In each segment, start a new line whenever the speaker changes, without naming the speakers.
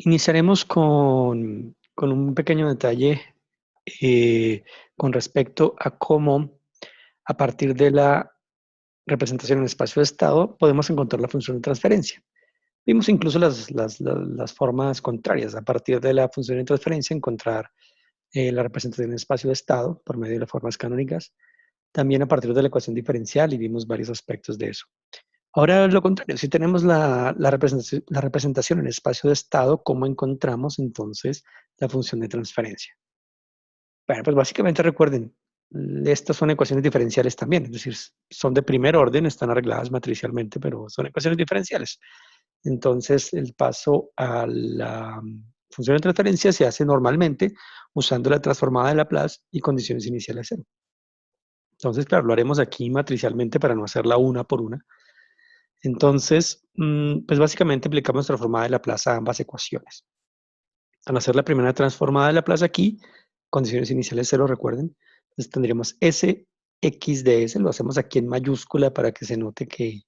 Iniciaremos con un pequeño detalle con respecto a cómo, a partir de la representación en espacio de estado, podemos encontrar la función de transferencia. Vimos incluso las formas contrarias, a partir de la función de transferencia, encontrar la representación en espacio de estado por medio de las formas canónicas, también a partir de la ecuación diferencial, y vimos varios aspectos de eso. Ahora lo contrario, si tenemos la representación en espacio de estado, ¿cómo encontramos entonces la función de transferencia? Bueno, pues básicamente recuerden, estas son ecuaciones diferenciales también, es decir, son de primer orden, están arregladas matricialmente, pero son ecuaciones diferenciales. Entonces, el paso a la función de transferencia se hace normalmente usando la transformada de Laplace y condiciones iniciales cero. Entonces, claro, lo haremos aquí matricialmente para no hacerla una por una. Entonces, pues básicamente aplicamos transformada de Laplace a ambas ecuaciones. Al hacer la primera transformada de Laplace aquí, condiciones iniciales cero, recuerden, entonces tendríamos Sx de S, lo hacemos aquí en mayúscula para que se note que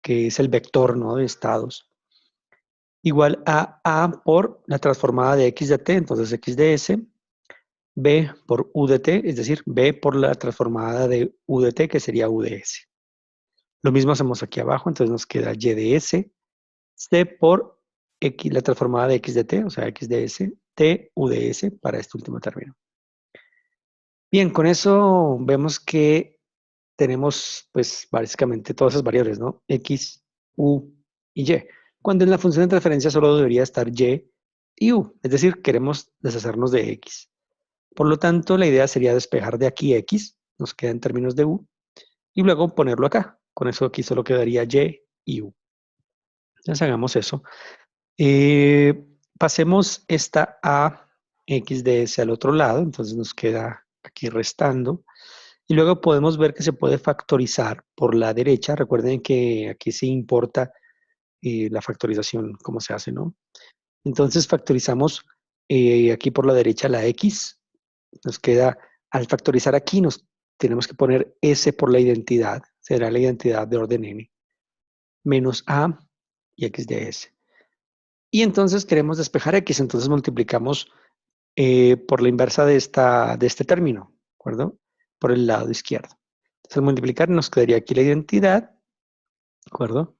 es el vector, ¿no?, de estados, igual a por la transformada de x de t, entonces x de S, b por u de t, es decir, b por la transformada de u de t, que sería u de S. Lo mismo hacemos aquí abajo, entonces nos queda y de S, c por x, la transformada de x de t, o sea, x de S, t u de S para este último término. Bien, con eso vemos que tenemos, pues, básicamente todas esas variables, ¿no? X, U y Y. Cuando en la función de transferencia solo debería estar Y U, es decir, queremos deshacernos de X. Por lo tanto, la idea sería despejar de aquí X, nos queda en términos de U, y luego ponerlo acá. Con eso aquí solo quedaría Y U. Entonces hagamos eso. Pasemos esta a X de S al otro lado, entonces nos queda aquí restando. Y luego podemos ver que se puede factorizar por la derecha. Recuerden que aquí sí importa la factorización, cómo se hace, ¿no? Entonces factorizamos aquí por la derecha la X. Nos queda, al factorizar aquí, nos tenemos que poner S por la identidad. Será la identidad de orden N. Menos A y X de S. Y entonces queremos despejar X. Entonces multiplicamos por la inversa de este término, ¿de acuerdo? Por el lado izquierdo. Entonces, al multiplicar nos quedaría aquí la identidad, ¿de acuerdo?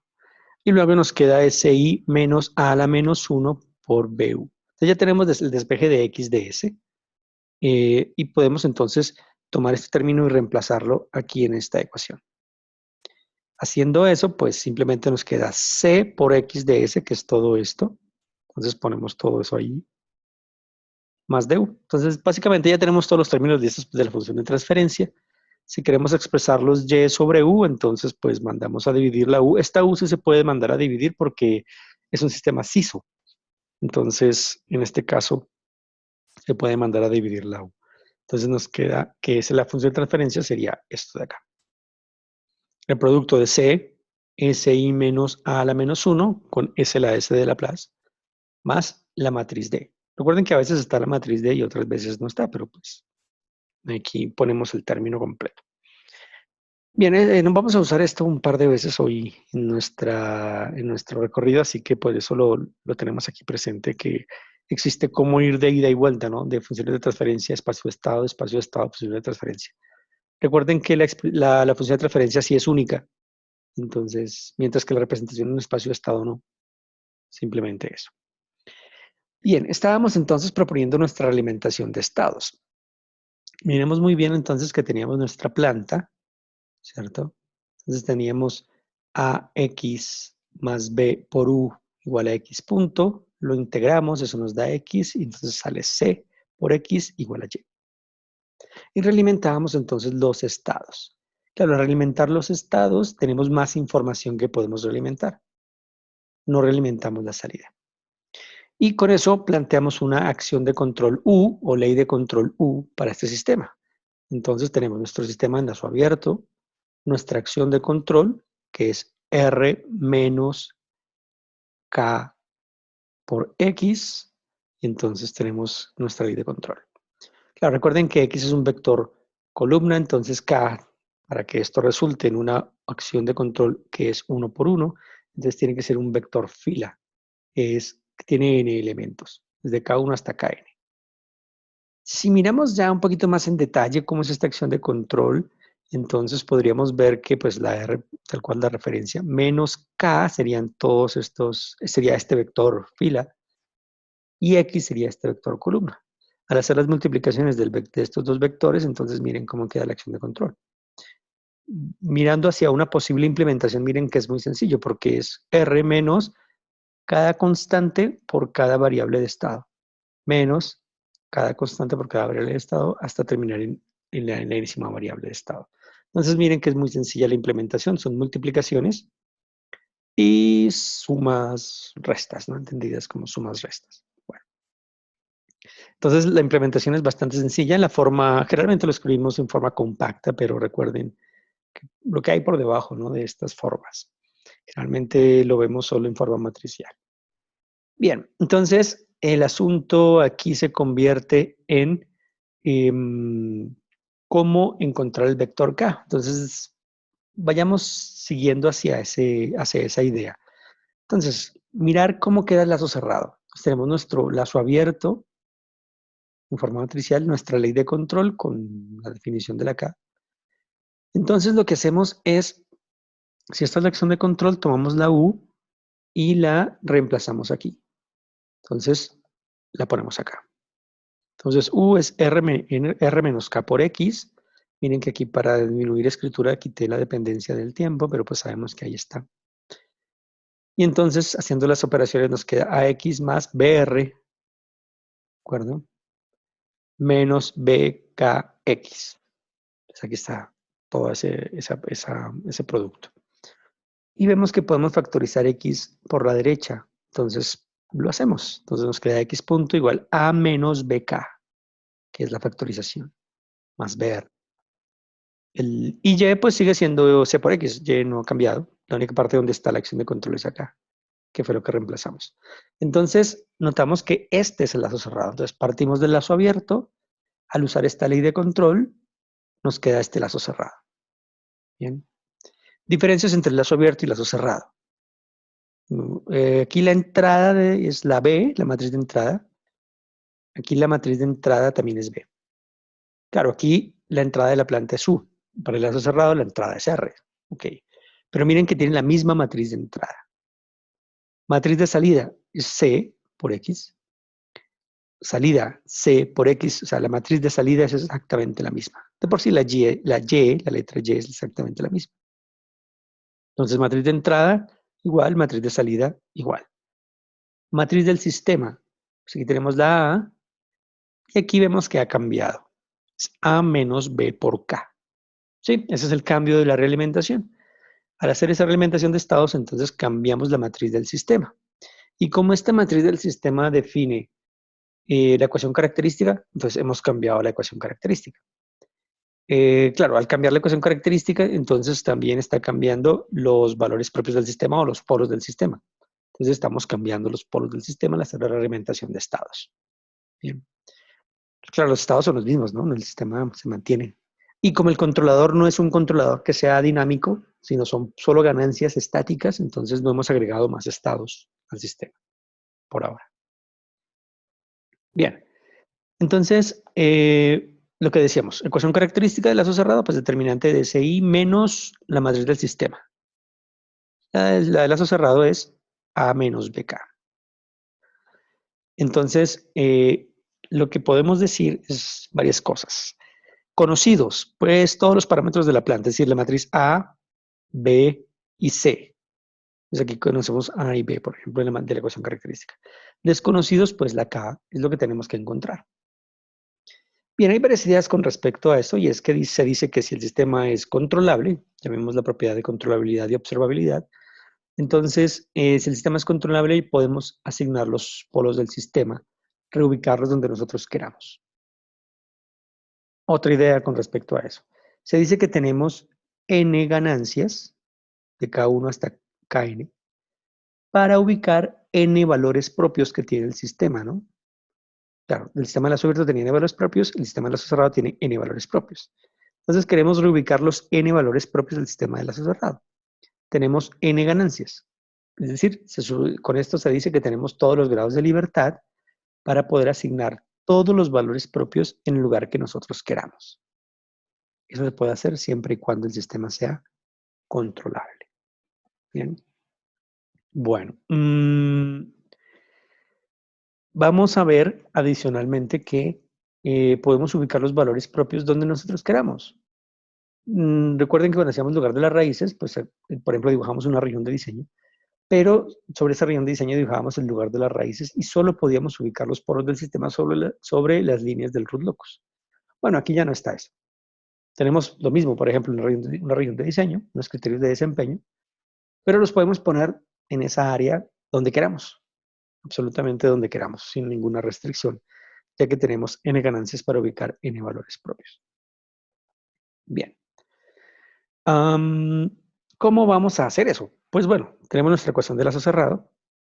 Y luego nos queda SI menos A a la menos 1 por BU. Entonces ya tenemos el despeje de X de S. Y podemos entonces tomar este término y reemplazarlo aquí en esta ecuación. Haciendo eso, pues simplemente nos queda C por X de S, que es todo esto. Entonces ponemos todo eso ahí. Más DU. Entonces, básicamente ya tenemos todos los términos listos de la función de transferencia. Si queremos expresarlos y sobre u, entonces pues mandamos a dividir la u. Esta u sí se puede mandar a dividir porque es un sistema CISO. Entonces, en este caso, se puede mandar a dividir la u. Entonces nos queda que la función de transferencia sería esto de acá. El producto de C, SI menos A a la menos 1 con S la S de Laplace, más la matriz D. Recuerden que a veces está la matriz D y otras veces no está, pero pues aquí ponemos el término completo. Bien, nos vamos a usar esto un par de veces hoy en nuestro recorrido, así que por eso lo tenemos aquí presente, que existe cómo ir de ida y vuelta, ¿no? De funciones de transferencia, espacio-estado, funciones de transferencia. Recuerden que la función de transferencia sí es única, entonces, mientras que la representación en un espacio-estado no. Simplemente eso. Bien, estábamos entonces proponiendo nuestra alimentación de estados. Miremos muy bien entonces que teníamos nuestra planta, ¿cierto? Entonces teníamos AX más B por U igual a X punto, lo integramos, eso nos da X, y entonces sale C por X igual a Y. Y realimentábamos entonces los estados. Claro, al realimentar los estados tenemos más información que podemos realimentar. No realimentamos la salida. Y con eso planteamos una acción de control U o ley de control U para este sistema. Entonces tenemos nuestro sistema en lazo abierto, nuestra acción de control, que es R menos K por X, y entonces tenemos nuestra ley de control. Claro, recuerden que X es un vector columna, entonces K, para que esto resulte en una acción de control que es 1 por 1, entonces tiene que ser un vector fila, que tiene n elementos, desde K1 hasta Kn. Si miramos ya un poquito más en detalle cómo es esta acción de control, entonces podríamos ver que pues la R, tal cual la referencia, menos K serían todos estos, sería este vector fila, y X sería este vector columna. Al hacer las multiplicaciones de estos dos vectores, entonces miren cómo queda la acción de control. Mirando hacia una posible implementación, miren que es muy sencillo, porque es R menos cada constante por cada variable de estado, menos cada constante por cada variable de estado hasta terminar en la enésima variable de estado. Entonces miren que es muy sencilla la implementación, son multiplicaciones y sumas restas, ¿no? Entendidas como sumas restas. Bueno, entonces la implementación es bastante sencilla, en la forma, generalmente lo escribimos en forma compacta, pero recuerden lo que hay por debajo, ¿no? De estas formas. Generalmente lo vemos solo en forma matricial. Bien, entonces el asunto aquí se convierte en cómo encontrar el vector K. Entonces, vayamos siguiendo hacia esa idea. Entonces, mirar cómo queda el lazo cerrado. Pues tenemos nuestro lazo abierto en forma matricial, nuestra ley de control con la definición de la K. Entonces, lo que hacemos es, si esta es la acción de control, tomamos la U y la reemplazamos aquí. Entonces, la ponemos acá. Entonces, U es R menos K por X. Miren que aquí para disminuir escritura quité la dependencia del tiempo, pero pues sabemos que ahí está. Y entonces, haciendo las operaciones, nos queda AX más BR, ¿de acuerdo? Menos BKX. Entonces, aquí está todo ese producto. Y vemos que podemos factorizar X por la derecha. Entonces, lo hacemos. Entonces, nos queda X punto igual a menos BK, que es la factorización, más BR. Y Y pues sigue siendo C por X, Y no ha cambiado. La única parte donde está la acción de control es acá, que fue lo que reemplazamos. Entonces, notamos que este es el lazo cerrado. Entonces, partimos del lazo abierto. Al usar esta ley de control, nos queda este lazo cerrado. Bien. Diferencias entre el lazo abierto y el lazo cerrado. Aquí la entrada es la B, la matriz de entrada. Aquí la matriz de entrada también es B. Claro, aquí la entrada de la planta es U. Para el lazo cerrado, la entrada es R. Ok. Pero miren que tienen la misma matriz de entrada. Matriz de salida es C por X. Salida C por X, o sea, la matriz de salida es exactamente la misma. De por sí la letra Y es exactamente la misma. Entonces, matriz de entrada igual, matriz de salida igual. Matriz del sistema, pues aquí tenemos la A, y aquí vemos que ha cambiado. Es A menos B por K. ¿Sí? Ese es el cambio de la realimentación. Al hacer esa realimentación de estados, entonces cambiamos la matriz del sistema. Y como esta matriz del sistema define la ecuación característica, entonces hemos cambiado la ecuación característica. Claro, al cambiar la ecuación característica, entonces también está cambiando los valores propios del sistema o los polos del sistema. Entonces estamos cambiando los polos del sistema al hacer la realimentación de estados. Bien. Claro, los estados son los mismos, ¿no? El sistema se mantiene. Y como el controlador no es un controlador que sea dinámico, sino son solo ganancias estáticas, entonces no hemos agregado más estados al sistema por ahora. Bien, entonces, lo que decíamos, ecuación característica del lazo cerrado, pues determinante de SI menos la matriz del sistema. La del lazo cerrado es A menos BK. Entonces, lo que podemos decir es varias cosas. Conocidos, pues todos los parámetros de la planta, es decir, la matriz A, B y C. Entonces aquí conocemos A y B, por ejemplo, de la ecuación característica. Desconocidos, pues la K es lo que tenemos que encontrar. Bien, hay varias ideas con respecto a eso, y es que se dice que si el sistema es controlable, llamemos la propiedad de controlabilidad y observabilidad, entonces, si el sistema es controlable, podemos asignar los polos del sistema, reubicarlos donde nosotros queramos. Otra idea con respecto a eso. Se dice que tenemos n ganancias, de K1 hasta Kn, para ubicar n valores propios que tiene el sistema, ¿no? Claro, el sistema de lazo abierto tiene n valores propios, el sistema de lazo cerrado tiene n valores propios. Entonces queremos reubicar los n valores propios del sistema de lazo cerrado. Tenemos n ganancias. Es decir, con esto se dice que tenemos todos los grados de libertad para poder asignar todos los valores propios en el lugar que nosotros queramos. Eso se puede hacer siempre y cuando el sistema sea controlable. Bien. Bueno, vamos a ver adicionalmente que podemos ubicar los valores propios donde nosotros queramos. Recuerden que cuando hacíamos lugar de las raíces, pues por ejemplo dibujamos una región de diseño, pero sobre esa región de diseño dibujábamos el lugar de las raíces y solo podíamos ubicar los polos del sistema sobre las líneas del root locus. Bueno, aquí ya no está eso. Tenemos lo mismo, por ejemplo, una región de diseño, unos criterios de desempeño, pero los podemos poner en esa área donde queramos, absolutamente donde queramos, sin ninguna restricción, ya que tenemos n ganancias para ubicar n valores propios. Bien. ¿Cómo vamos a hacer eso? Pues bueno, tenemos nuestra ecuación de lazo cerrado.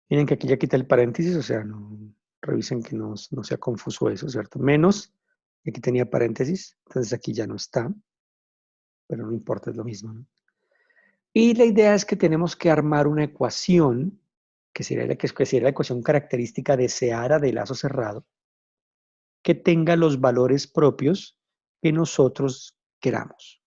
Miren que aquí ya quita el paréntesis, o sea, revisen que no sea confuso eso, ¿cierto? Menos, aquí tenía paréntesis, entonces aquí ya no está, pero no importa, es lo mismo, ¿no? Y la idea es que tenemos que armar una ecuación, que sería la ecuación característica deseada de lazo cerrado, que tenga los valores propios que nosotros queramos,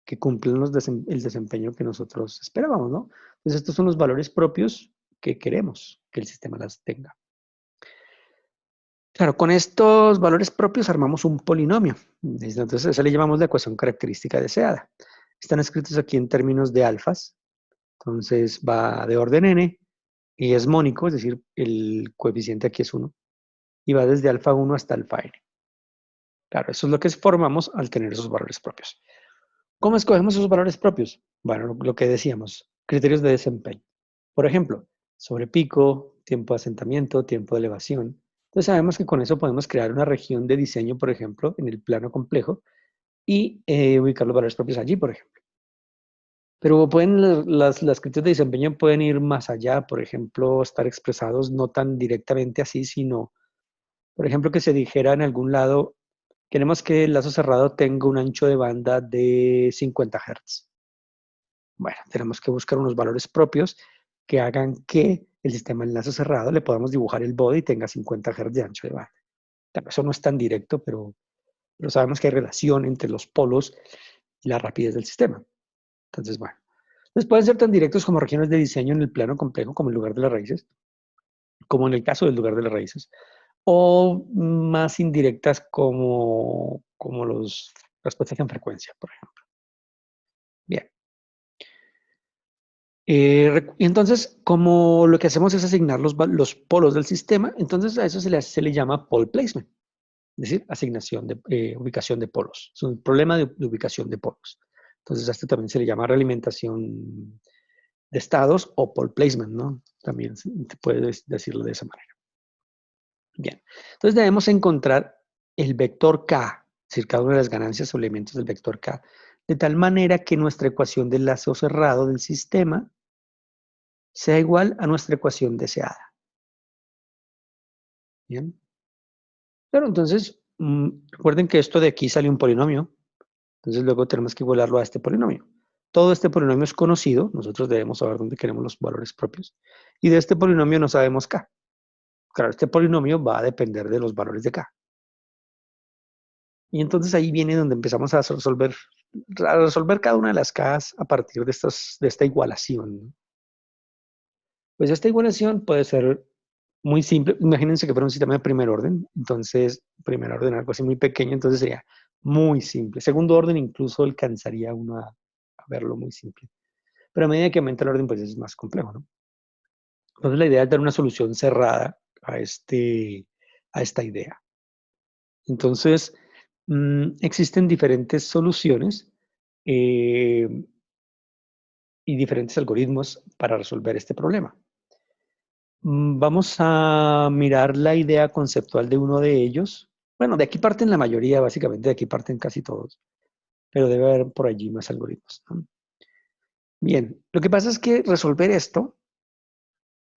que cumplan el desempeño que nosotros esperábamos, ¿no? Entonces estos son los valores propios que queremos que el sistema las tenga. Claro, con estos valores propios armamos un polinomio. Entonces, eso le llamamos la ecuación característica deseada. Están escritos aquí en términos de alfas. Entonces, va de orden n y es mónico, es decir, el coeficiente aquí es 1. Y va desde alfa 1 hasta alfa n. Claro, eso es lo que formamos al tener esos valores propios. ¿Cómo escogemos esos valores propios? Bueno, lo que decíamos, criterios de desempeño. Por ejemplo, sobre pico, tiempo de asentamiento, tiempo de elevación. Entonces sabemos que con eso podemos crear una región de diseño, por ejemplo, en el plano complejo y ubicar los valores propios allí, por ejemplo. Pero las criterios de desempeño pueden ir más allá, por ejemplo, estar expresados no tan directamente así, sino, por ejemplo, que se dijera en algún lado, queremos que el lazo cerrado tenga un ancho de banda de 50 Hz. Bueno, tenemos que buscar unos valores propios que hagan que el sistema en lazo cerrado le podamos dibujar el body y tenga 50 Hz de ancho de banda. Eso no es tan directo, pero sabemos que hay relación entre los polos y la rapidez del sistema. Entonces, bueno. Entonces pueden ser tan directos como regiones de diseño en el plano complejo, como el lugar de las raíces, como en el caso del lugar de las raíces, o más indirectas como las puestas en frecuencia, por ejemplo. Bien. Entonces, como lo que hacemos es asignar los polos del sistema, entonces a eso se le llama pole placement, es decir, ubicación de polos. Es un problema de ubicación de polos. Entonces, a esto también se le llama realimentación de estados o pole placement, ¿no? También se puede decirlo de esa manera. Bien, entonces debemos encontrar el vector K, es decir, cada una de las ganancias o elementos del vector K, de tal manera que nuestra ecuación del lazo cerrado del sistema sea igual a nuestra ecuación deseada. Bien. Claro, entonces, recuerden que esto de aquí sale un polinomio, entonces luego tenemos que igualarlo a este polinomio. Todo este polinomio es conocido, nosotros debemos saber dónde queremos los valores propios, y de este polinomio no sabemos K. Claro, este polinomio va a depender de los valores de K. Y entonces ahí viene donde empezamos a resolver cada una de las K's a partir de esta igualación, ¿no? Pues esta igualación puede ser muy simple. Imagínense que fuera un sistema de primer orden. Entonces, primer orden, algo así muy pequeño, entonces sería muy simple. Segundo orden incluso alcanzaría uno a verlo muy simple. Pero a medida que aumenta el orden, pues es más complejo, ¿no? Entonces la idea es dar una solución cerrada a esta idea. Entonces, existen diferentes soluciones y diferentes algoritmos para resolver este problema. Vamos a mirar la idea conceptual de uno de ellos. Bueno, de aquí parten la mayoría, básicamente, de aquí parten casi todos, pero debe haber por allí más algoritmos, ¿no? Bien, lo que pasa es que resolver esto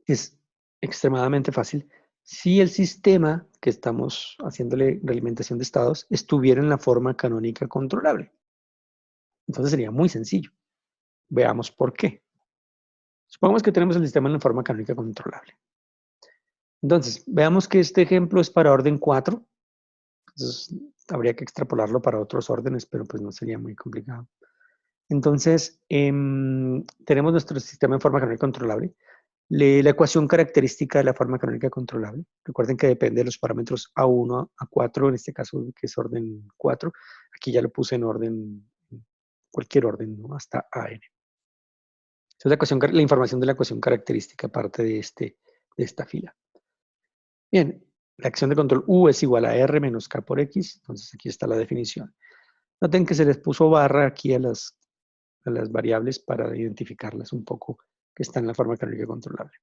es extremadamente fácil si el sistema que estamos haciéndole realimentación de estados estuviera en la forma canónica controlable. Entonces sería muy sencillo. Veamos por qué. Supongamos que tenemos el sistema en la forma canónica controlable. Entonces, veamos que este ejemplo es para orden 4. Entonces, habría que extrapolarlo para otros órdenes, pero pues no sería muy complicado. Entonces, tenemos nuestro sistema en forma canónica controlable. La ecuación característica de la forma canónica controlable. Recuerden que depende de los parámetros A1, A4, en este caso que es orden 4. Aquí ya lo puse en orden, cualquier orden, ¿no? Hasta AN. Entonces, la información de la ecuación característica parte de esta fila. Bien, la acción de control U es igual a R menos K por X. Entonces, aquí está la definición. Noten que se les puso barra aquí a las variables para identificarlas un poco, que están en la forma canónica controlable.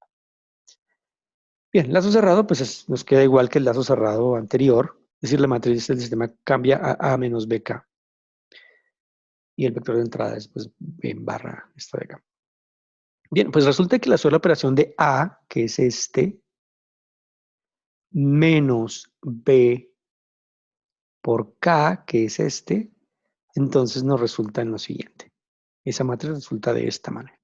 Bien, lazo cerrado, pues nos queda igual que el lazo cerrado anterior, es decir, la matriz del sistema cambia a A menos BK. Y el vector de entrada es pues B en barra esta de acá. Bien, pues resulta que la sola operación de A, que es menos B por K, que es entonces nos resulta en lo siguiente. Esa matriz resulta de esta manera.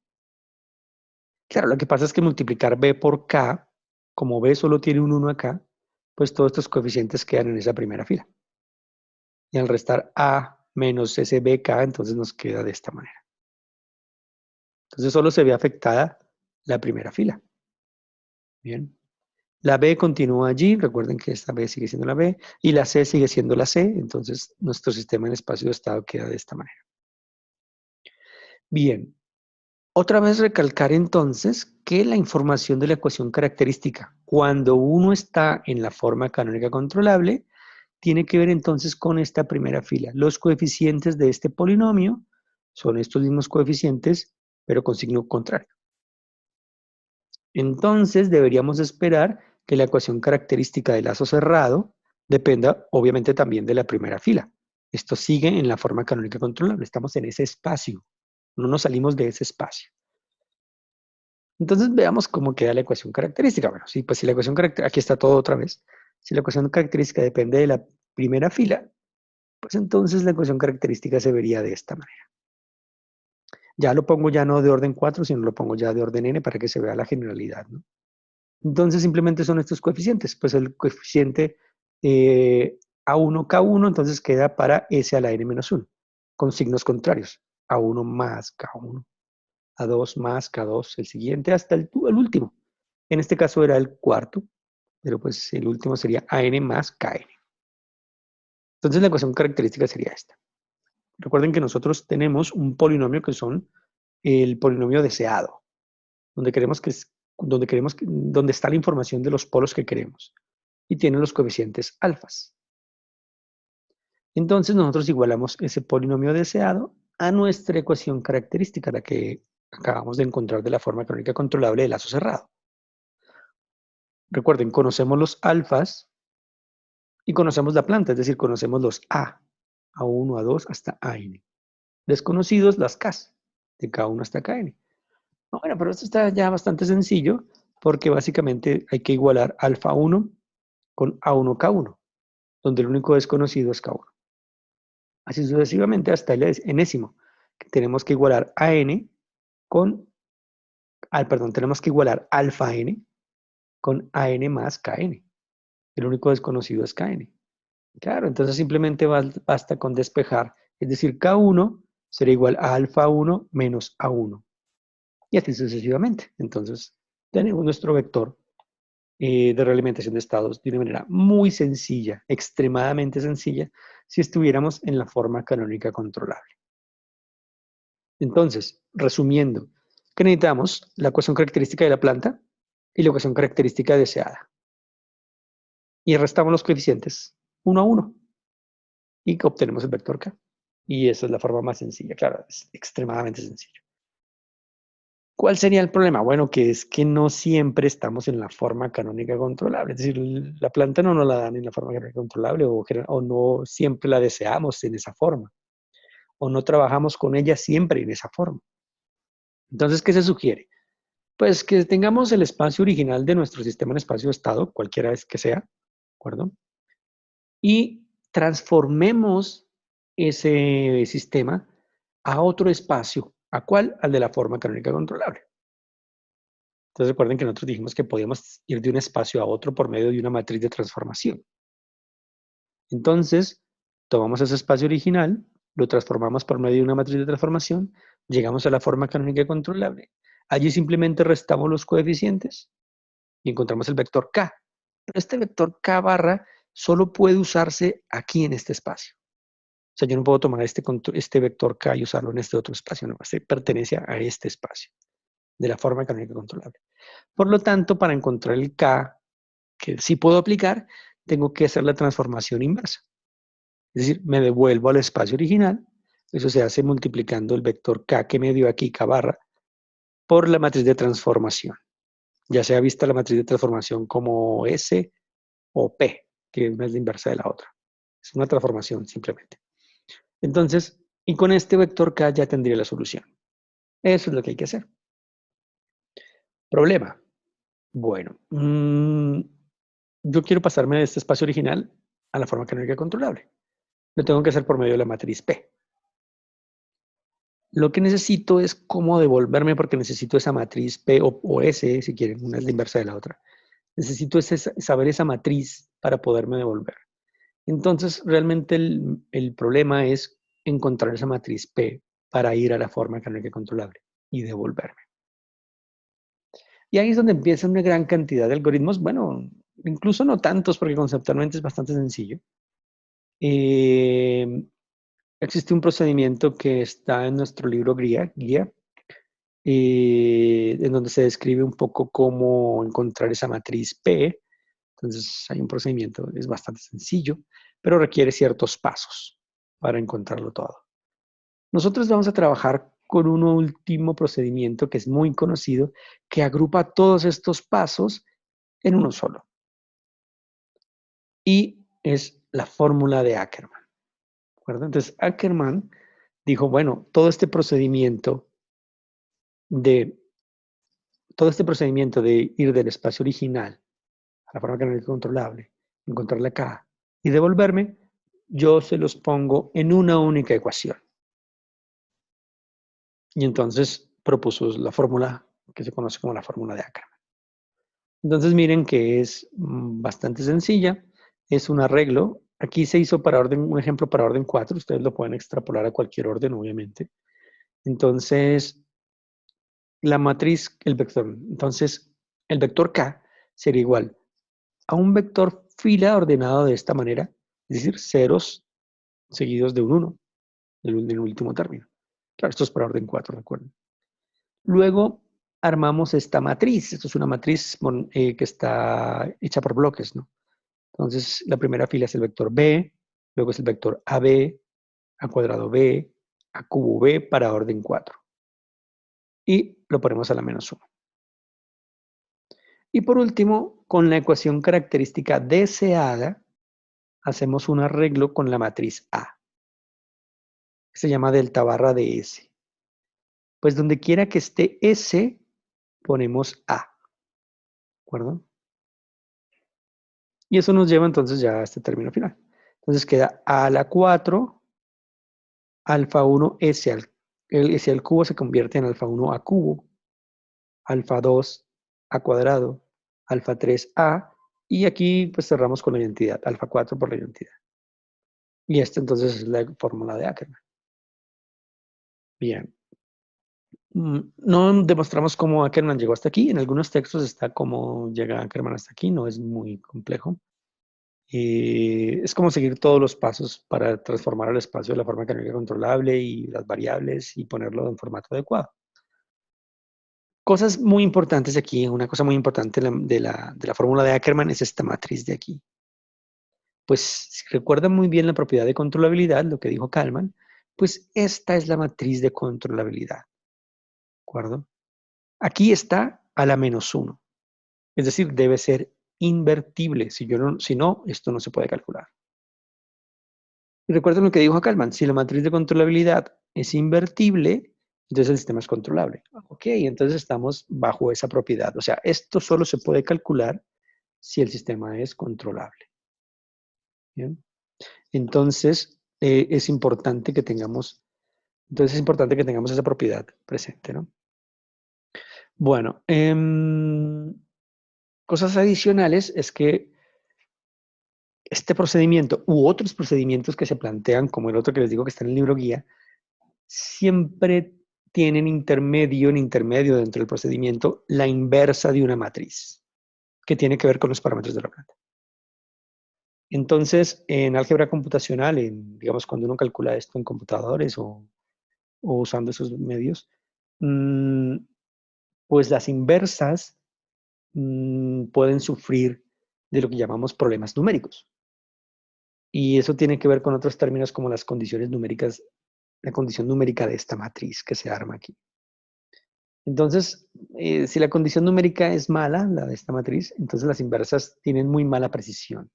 Claro, lo que pasa es que multiplicar B por K, como B solo tiene un 1 acá, pues todos estos coeficientes quedan en esa primera fila. Y al restar A menos ese BK, entonces nos queda de esta manera. Entonces solo se ve afectada la primera fila. Bien. La B continúa allí, recuerden que esta B sigue siendo la B, y la C sigue siendo la C, entonces nuestro sistema en espacio de estado queda de esta manera. Bien. Otra vez recalcar entonces que la información de la ecuación característica, cuando uno está en la forma canónica controlable, tiene que ver entonces con esta primera fila. Los coeficientes de este polinomio son estos mismos coeficientes, pero con signo contrario. Entonces deberíamos esperar que la ecuación característica del lazo cerrado dependa obviamente también de la primera fila. Esto sigue en la forma canónica controlable. Estamos en ese espacio. No nos salimos de ese espacio. Entonces veamos cómo queda la ecuación característica. Bueno, sí, pues si la ecuación característica, aquí está todo otra vez. Si la ecuación característica depende de la primera fila, pues entonces la ecuación característica se vería de esta manera. Ya lo pongo ya no de orden 4, sino lo pongo ya de orden n para que se vea la generalidad, ¿no? Entonces simplemente son estos coeficientes. Pues el coeficiente A1, K1, entonces queda para S a la n menos 1, con signos contrarios. A1 más K1, A2 más K2, el siguiente hasta el último. En este caso era el cuarto, pero pues el último sería AN más KN. Entonces la ecuación característica sería esta. Recuerden que nosotros tenemos un polinomio que son el polinomio deseado, donde donde está la información de los polos que queremos y tiene los coeficientes alfas. Entonces nosotros igualamos ese polinomio deseado a nuestra ecuación característica, la que acabamos de encontrar de la forma canónica controlable de lazo cerrado. Recuerden, conocemos los alfas y conocemos la planta, es decir, conocemos los A1, A2 hasta AN. Desconocidos las Ks, de K1 hasta KN. Bueno, pero esto está ya bastante sencillo porque básicamente hay que igualar alfa 1 con A1 K1, donde el único desconocido es K1. Así sucesivamente hasta el enésimo. Tenemos que igualar AN tenemos que igualar alfa N con AN más KN. El único desconocido es KN. Claro, entonces simplemente basta con despejar. Es decir, K1 será igual a alfa 1 menos A1. Y así sucesivamente. Entonces, tenemos nuestro vector de realimentación de estados de una manera muy sencilla, extremadamente sencilla, si estuviéramos en la forma canónica controlable. Entonces, resumiendo, ¿qué necesitamos? La ecuación característica de la planta y la ecuación característica deseada. Y restamos los coeficientes 1 a 1 y obtenemos el vector K. Y esa es la forma más sencilla, claro, es extremadamente sencillo. ¿Cuál sería el problema? Bueno, que es que no siempre estamos en la forma canónica controlable. Es decir, la planta no nos la dan en la forma canónica controlable o no siempre la deseamos en esa forma. O no trabajamos con ella siempre en esa forma. Entonces, ¿qué se sugiere? Pues que tengamos el espacio original de nuestro sistema en espacio-estado, cualquiera que sea, ¿de acuerdo? Y transformemos ese sistema a otro espacio. ¿A cuál? Al de la forma canónica controlable. Entonces recuerden que nosotros dijimos que podíamos ir de un espacio a otro por medio de una matriz de transformación. Entonces, tomamos ese espacio original, lo transformamos por medio de una matriz de transformación, llegamos a la forma canónica controlable. Allí simplemente restamos los coeficientes y encontramos el vector k. Pero este vector k barra solo puede usarse aquí en este espacio. O sea, yo no puedo tomar este vector k y usarlo en este otro espacio, no, este pertenece a este espacio, de la forma canónica controlable. Por lo tanto, para encontrar el k que sí puedo aplicar, tengo que hacer la transformación inversa. Es decir, me devuelvo al espacio original. Eso se hace multiplicando el vector k que me dio aquí, k barra, por la matriz de transformación. Ya sea vista la matriz de transformación como S o P, que una es la inversa de la otra. Es una transformación simplemente. Entonces, y con este vector k ya tendría la solución. Eso es lo que hay que hacer. Problema. Bueno, yo quiero pasarme de este espacio original a la forma canónica controlable. Lo tengo que hacer por medio de la matriz P. Lo que necesito es cómo devolverme porque necesito esa matriz P o S, si quieren, una es la inversa de la otra. Necesito saber esa matriz para poderme devolver. Entonces, realmente el problema es encontrar esa matriz P para ir a la forma canónica controlable y devolverme. Y ahí es donde empieza una gran cantidad de algoritmos, bueno, incluso no tantos porque conceptualmente es bastante sencillo. Existe un procedimiento que está en nuestro libro guía, en donde se describe un poco cómo encontrar esa matriz P. Entonces hay un procedimiento, es bastante sencillo, pero requiere ciertos pasos para encontrarlo todo. Nosotros vamos a trabajar con un último procedimiento que es muy conocido, que agrupa todos estos pasos en uno solo. Y es la fórmula de Ackermann. ¿De acuerdo? Entonces Ackermann dijo, bueno, todo este procedimiento de ir del espacio original a la forma canónica controlable, encontrarla acá y devolverme, yo se los pongo en una única ecuación. Y entonces propuso la fórmula que se conoce como la fórmula de Ackermann. Entonces miren que es bastante sencilla, es un arreglo. Aquí se hizo para un ejemplo para orden 4, ustedes lo pueden extrapolar a cualquier orden, obviamente. Entonces, la matriz, el vector, entonces el vector K sería igual a un vector fila ordenado de esta manera, es decir, ceros seguidos de un 1, del último término. Claro, esto es para orden 4, recuerden. Luego armamos esta matriz. Esto es una matriz que está hecha por bloques, ¿no? Entonces, la primera fila es el vector B, luego es el vector AB, A cuadrado B, A cubo B para orden 4. Y lo ponemos a la menos 1. Y por último, con la ecuación característica deseada, hacemos un arreglo con la matriz A, que se llama delta barra de S. Pues donde quiera que esté S, ponemos A. ¿De acuerdo? Y eso nos lleva entonces ya a este término final. Entonces queda A a la 4, alfa 1 S al cubo se convierte en alfa 1 A cubo, alfa 2 A cuadrado, alfa 3 A, y aquí pues cerramos con la identidad, alfa 4 por la identidad. Y esta entonces es la fórmula de Ackermann. Bien. No demostramos cómo Ackermann llegó hasta aquí. En algunos textos está cómo llega Ackermann hasta aquí. No es muy complejo. Es como seguir todos los pasos para transformar el espacio de la forma canónica controlable y las variables y ponerlo en formato adecuado. Cosas muy importantes aquí. Una cosa muy importante de la fórmula de Ackermann es esta matriz de aquí. Pues si recuerdan muy bien la propiedad de controlabilidad, lo que dijo Kalman, pues esta es la matriz de controlabilidad. ¿De acuerdo? Aquí está a la menos 1. Es decir, debe ser invertible. Si no, esto no se puede calcular. Y recuerden lo que dijo Kalman, si la matriz de controlabilidad es invertible, entonces el sistema es controlable. Ok, entonces estamos bajo esa propiedad. O sea, esto solo se puede calcular si el sistema es controlable. ¿Bien? Entonces, es importante que tengamos esa propiedad presente, ¿no? Bueno, cosas adicionales es que este procedimiento u otros procedimientos que se plantean, como el otro que les digo que está en el libro guía, siempre tienen en intermedio dentro del procedimiento, la inversa de una matriz, que tiene que ver con los parámetros de la planta. Entonces, en álgebra computacional, digamos, cuando uno calcula esto en computadores o usando esos medios, mm, pues las inversas pueden sufrir de lo que llamamos problemas numéricos. Y eso tiene que ver con otros términos como las condiciones numéricas, la condición numérica de esta matriz que se arma aquí. Entonces, si la condición numérica es mala, la de esta matriz, entonces las inversas tienen muy mala precisión.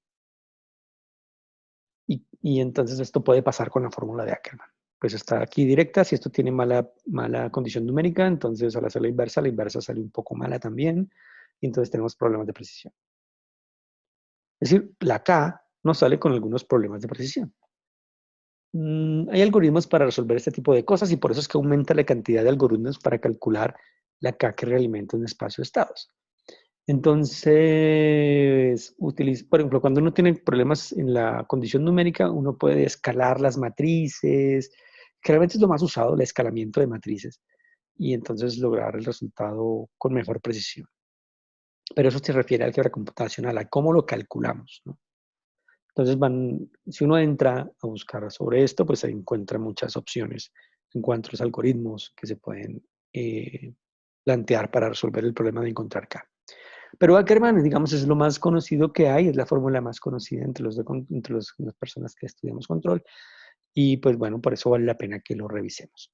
Y entonces esto puede pasar con la fórmula de Ackermann. Pues está aquí directa, si esto tiene mala condición numérica, entonces al hacer la inversa sale un poco mala también, y entonces tenemos problemas de precisión. Es decir, la K nos sale con algunos problemas de precisión. Hay algoritmos para resolver este tipo de cosas y por eso es que aumenta la cantidad de algoritmos para calcular la K que realimenta un espacio de estados. Entonces, por ejemplo, cuando uno tiene problemas en la condición numérica, uno puede escalar las matrices, que realmente es lo más usado, el escalamiento de matrices, y entonces lograr el resultado con mejor precisión. Pero eso se refiere a álgebra computacional, a cómo lo calculamos, ¿no? Entonces, si uno entra a buscar sobre esto, pues se encuentra muchas opciones en cuanto a los algoritmos que se pueden plantear para resolver el problema de encontrar K. Pero Ackermann, digamos, es lo más conocido que hay, es la fórmula más conocida entre las personas que estudiamos control. Y pues bueno, por eso vale la pena que lo revisemos.